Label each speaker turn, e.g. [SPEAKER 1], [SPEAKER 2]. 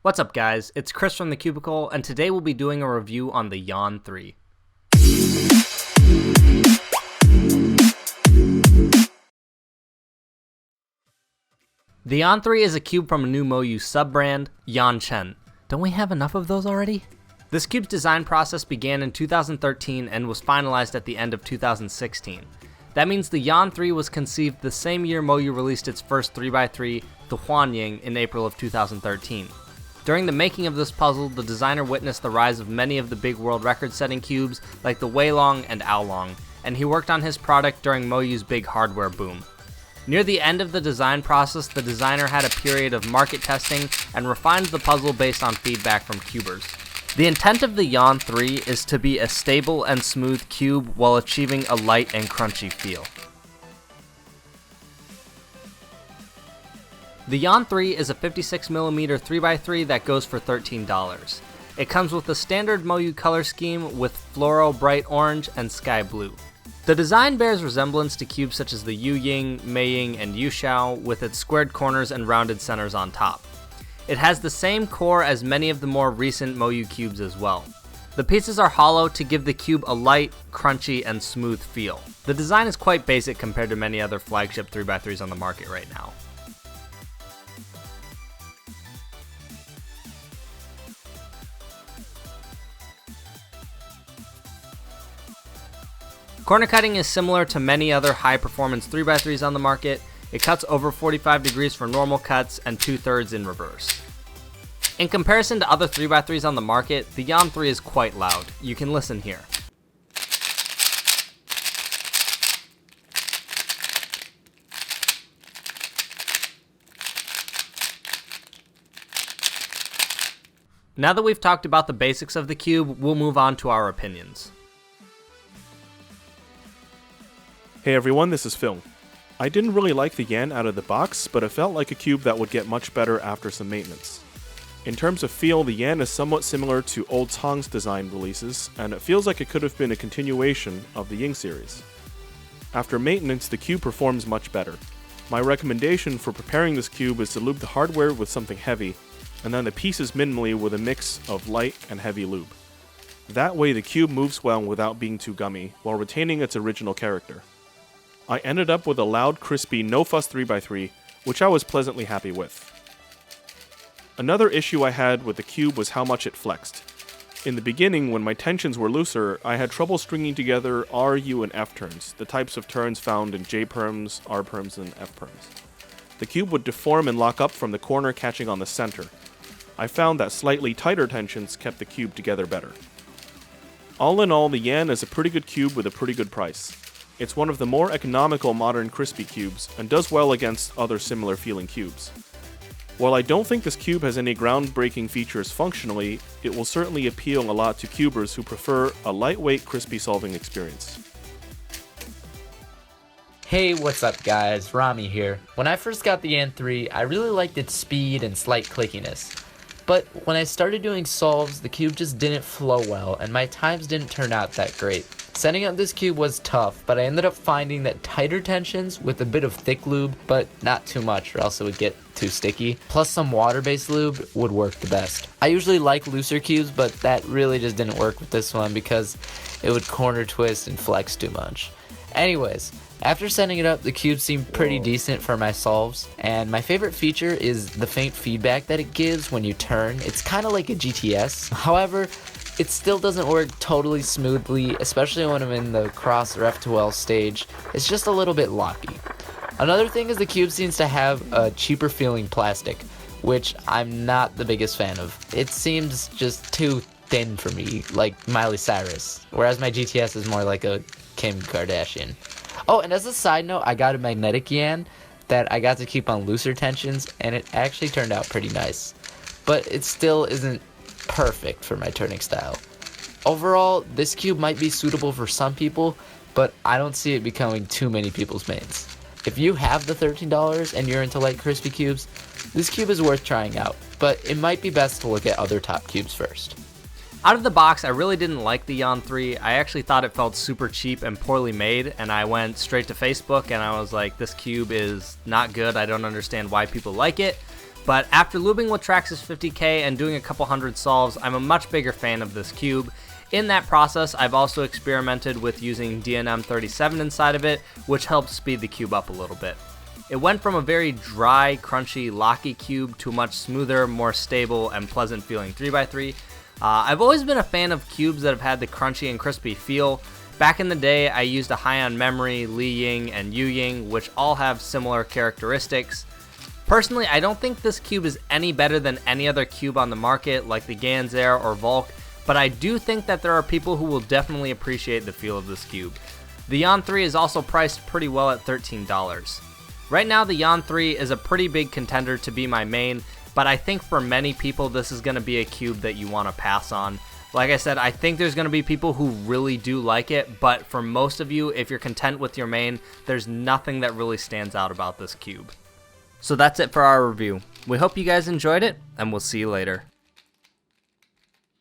[SPEAKER 1] What's up guys, it's Chris from TheCubicle, and today we'll be doing a review on the Yan 3. The Yan 3 is a cube from a new MoYu sub-brand, YanCheng. Don't we have enough of those already? This cube's design process began in 2013 and was finalized at the end of 2016. That means the Yan 3 was conceived the same year MoYu released its first 3x3, the Huanying, in April of 2013. During the making of this puzzle, the designer witnessed the rise of many of the big world record-setting cubes like the Weilong and Aolong, and he worked on his product during MoYu's big hardware boom. Near the end of the design process, the designer had a period of market testing and refined the puzzle based on feedback from cubers. The intent of the Yan 3 is to be a stable and smooth cube while achieving a light and crunchy feel. The Yan 3 is a 56mm 3x3 that goes for $13. It comes with the standard MoYu color scheme with floral bright orange and sky blue. The design bears resemblance to cubes such as the Yuying, Meiying, and Yuxiao with its squared corners and rounded centers on top. It has the same core as many of the more recent MoYu cubes as well. The pieces are hollow to give the cube a light, crunchy, and smooth feel. The design is quite basic compared to many other flagship 3x3s on the market right now. Corner cutting is similar to many other high-performance 3x3s on the market. It cuts over 45 degrees for normal cuts and 2/3 in reverse. In comparison to other 3x3s on the market, the Yan 3 is quite loud. You can listen here. Now that we've talked about the basics of the cube, we'll move on to our opinions.
[SPEAKER 2] Hey everyone, this is Phil. I didn't really like the Yan out of the box, but it felt like a cube that would get much better after some maintenance. In terms of feel, the Yan is somewhat similar to old Tong's design releases, and it feels like it could have been a continuation of the Ying series. After maintenance, the cube performs much better. My recommendation for preparing this cube is to lube the hardware with something heavy, and then the pieces minimally with a mix of light and heavy lube. That way the cube moves well without being too gummy, while retaining its original character. I ended up with a loud, crispy, no-fuss 3x3, which I was pleasantly happy with. Another issue I had with the cube was how much it flexed. In the beginning, when my tensions were looser, I had trouble stringing together R, U, and F turns, the types of turns found in J perms, R perms, and F perms. The cube would deform and lock up from the corner catching on the center. I found that slightly tighter tensions kept the cube together better. All in all, the Yan is a pretty good cube with a pretty good price. It's one of the more economical modern crispy cubes, and does well against other similar feeling cubes. While I don't think this cube has any groundbreaking features functionally, it will certainly appeal a lot to cubers who prefer a lightweight, crispy solving experience.
[SPEAKER 3] Hey, what's up guys, Rami here. When I first got the Yan 3, I really liked its speed and slight clickiness. But when I started doing solves, the cube just didn't flow well, and my times didn't turn out that great. Setting up this cube was tough, but I ended up finding that tighter tensions with a bit of thick lube, but not too much or else it would get too sticky, plus some water-based lube would work the best. I usually like looser cubes, but that really just didn't work with this one because it would corner twist and flex too much. Anyways, after setting it up, the cube seemed pretty decent for my solves, and my favorite feature is the faint feedback that it gives when you turn. It's kind of like a GTS. However, it still doesn't work totally smoothly, especially when I'm in the cross or F2L stage. It's just a little bit loppy. Another thing is the cube seems to have a cheaper feeling plastic, which I'm not the biggest fan of. It seems just too thin for me, like Miley Cyrus, whereas my GTS is more like a Kim Kardashian. Oh, and as a side note, I got a magnetic Yan that I got to keep on looser tensions, and it actually turned out pretty nice. But it still isn't perfect for my turning style. Overall, this cube might be suitable for some people, but I don't see it becoming too many people's mains. If you have the $13 and you're into light crispy cubes, this cube is worth trying out, but it might be best to look at other top cubes first.
[SPEAKER 1] Out of the box, I really didn't like the Yan 3. I actually thought it felt super cheap and poorly made, and I went straight to Facebook and I was like, this cube is not good. I don't understand why people like it. But after lubing with Traxxas 50K and doing a couple hundred solves, I'm a much bigger fan of this cube. In that process, I've also experimented with using DNM37 inside of it, which helps speed the cube up a little bit. It went from a very dry, crunchy, locky cube to a much smoother, more stable, and pleasant feeling 3x3. I've always been a fan of cubes that have had the crunchy and crispy feel. Back in the day, I used a High on Memory, Li Ying, and Yu Ying, which all have similar characteristics. Personally, I don't think this cube is any better than any other cube on the market, like the Ganzare or Volk, but I do think that there are people who will definitely appreciate the feel of this cube. The Yan 3 is also priced pretty well at $13. Right now, the Yan 3 is a pretty big contender to be my main, but I think for many people, this is going to be a cube that you want to pass on. Like I said, I think there's going to be people who really do like it, but for most of you, if you're content with your main, there's nothing that really stands out about this cube. So that's it for our review. We hope you guys enjoyed it, and we'll see you later.